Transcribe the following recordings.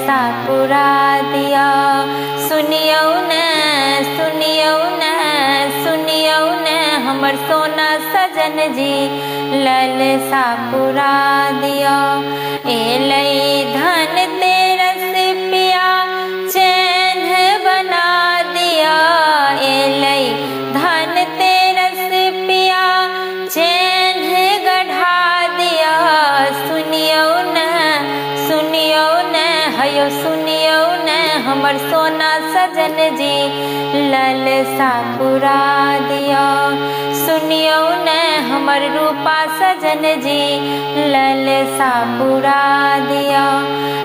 सा पुरा दिया। सुनियो न सुनियो न सुनियो न हमर सोना सजन जी लल सा पुरा दिया। एलै धन तेरस पिया चैन बना दिया। एलै धन तेरस पिया चैन गढ़ा दिया। सुनियो न हयो सुनियो न हमर सोना सजन जी लल सा पुरा दिया। सुनियो न हमर रूपा सजन जी लल सा पुरा दिया।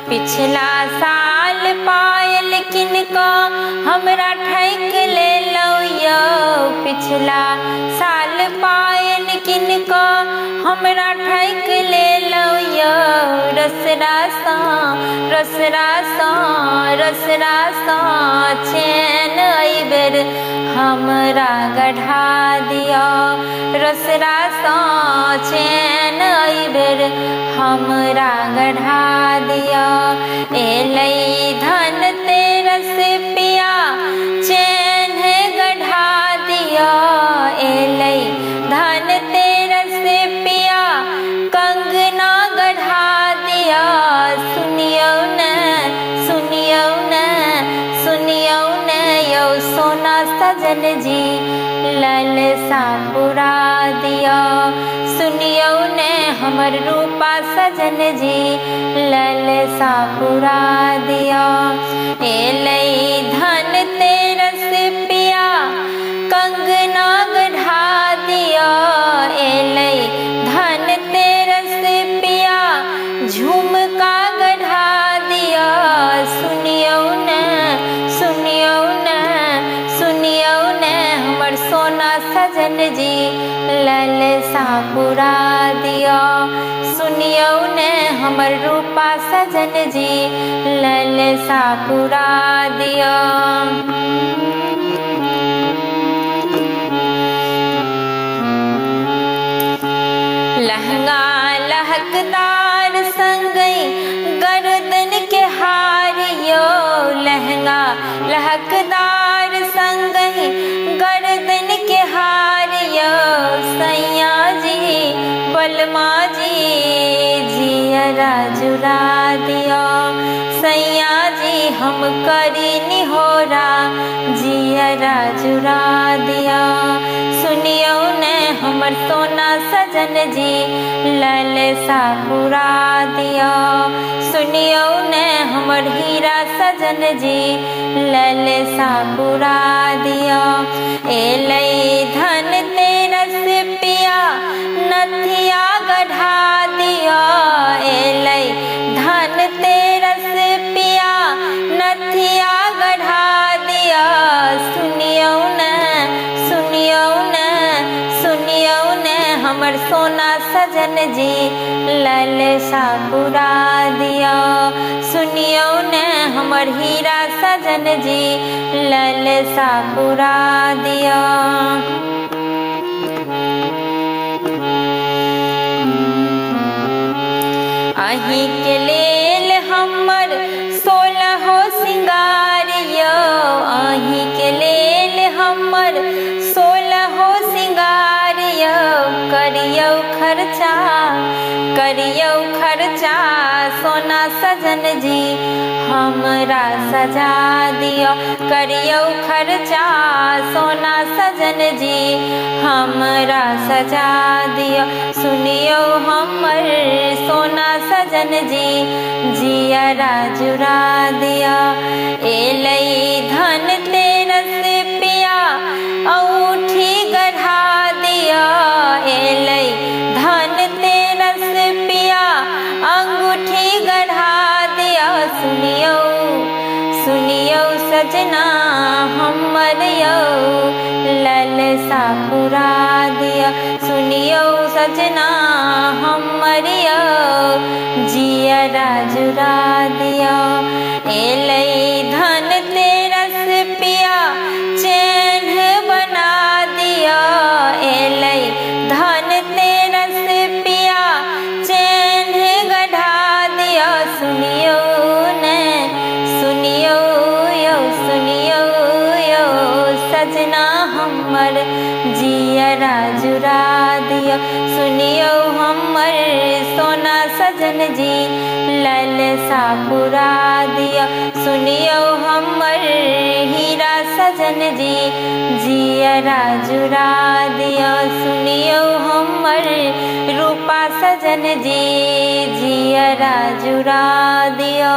पिछला साल पायल किनको हमरा ठैक ले लो यो। पिछला साल पायल किनको हमरा ठैक ले लो यो। रसरा सा चैन अइबेर हमरा गढ़ा दिया। रसरा सा चैन अइबेर हमरा गढ़ा दिया। एलै धन तेरस पिया चैन गढ़ा दिया। एलै धन तेरस पिया कंगना गढ़ा दिया। सुनियो न यौ सोना सजन जी लल सा पुरा दिया। सुनियो न हमर रूपा सजन जी लल सा पुरा दिया। एलै धन तेरस पिया कंगना गढ़ा दिया। एलै धन तेरस पिया झुमका गढ़ा दिया। सुनियो न हमर सोना सजन जी लल सा पुरा दिया। सुनियो न हमर रूपा सजन जी लल सा पुरा दिया। लहंगा लहकदार संगई गर्दन के हार यो। लहंगा लहकदार संगई गर्दन के हार यो। सैया जी बलमा जी जियरा जुरा दिया। सैया जी हम करी निहोरा जियरा जुरा दिया। सुनियो न हमर सोना सजन जी लल सा पुरा दिया। सुनियो न हमर हीरा सजन जी लल सा पुरा दिया। एलै धन तेरस पिया नथिया गढ़ा दिया। एलै धन तेरस पिया नथिया गढ़ा दिया। सुनियो न हमर सोना सजन जी लल सा पुरा दिया। सुनियो न हमर हीरा सजन जी लल सा पुरा दिया। अहीं के लेल हमर 16 सिंगार यो। अहीं के लेल हमर 16 सिंगार यो। करियो खर्चा सोना सजन जी हमरा सजा दियो। करियो खर्चा सोना सजन जी हमरा सजा दियो। सुनियो हमर सोना सजन जी जियरा जुरा दिया। एलै धन तेरस पिया औठी गढ़ा दिया। एलै धन तेरस पिया अंगूठी गढ़ा दिया। सुनियो सजना हमर यो लल सा पुरा दिया। सुनियो सजना हमर यो जियरा जुरा दिया। एलै धन तेरस पिया चैन बना दिया। एलै धन तेरस पिया चैन गढ़ा दिया। सुनियो न हमर जियरा जुरा दिया सुनियो हमर सोना सजन जी ललसा पुरा दिया सुनियो हमर हीरा सजन जी जियरा जुरा दिया सुनियो हमर रूपा सजन जी जियरा जुरा दिया।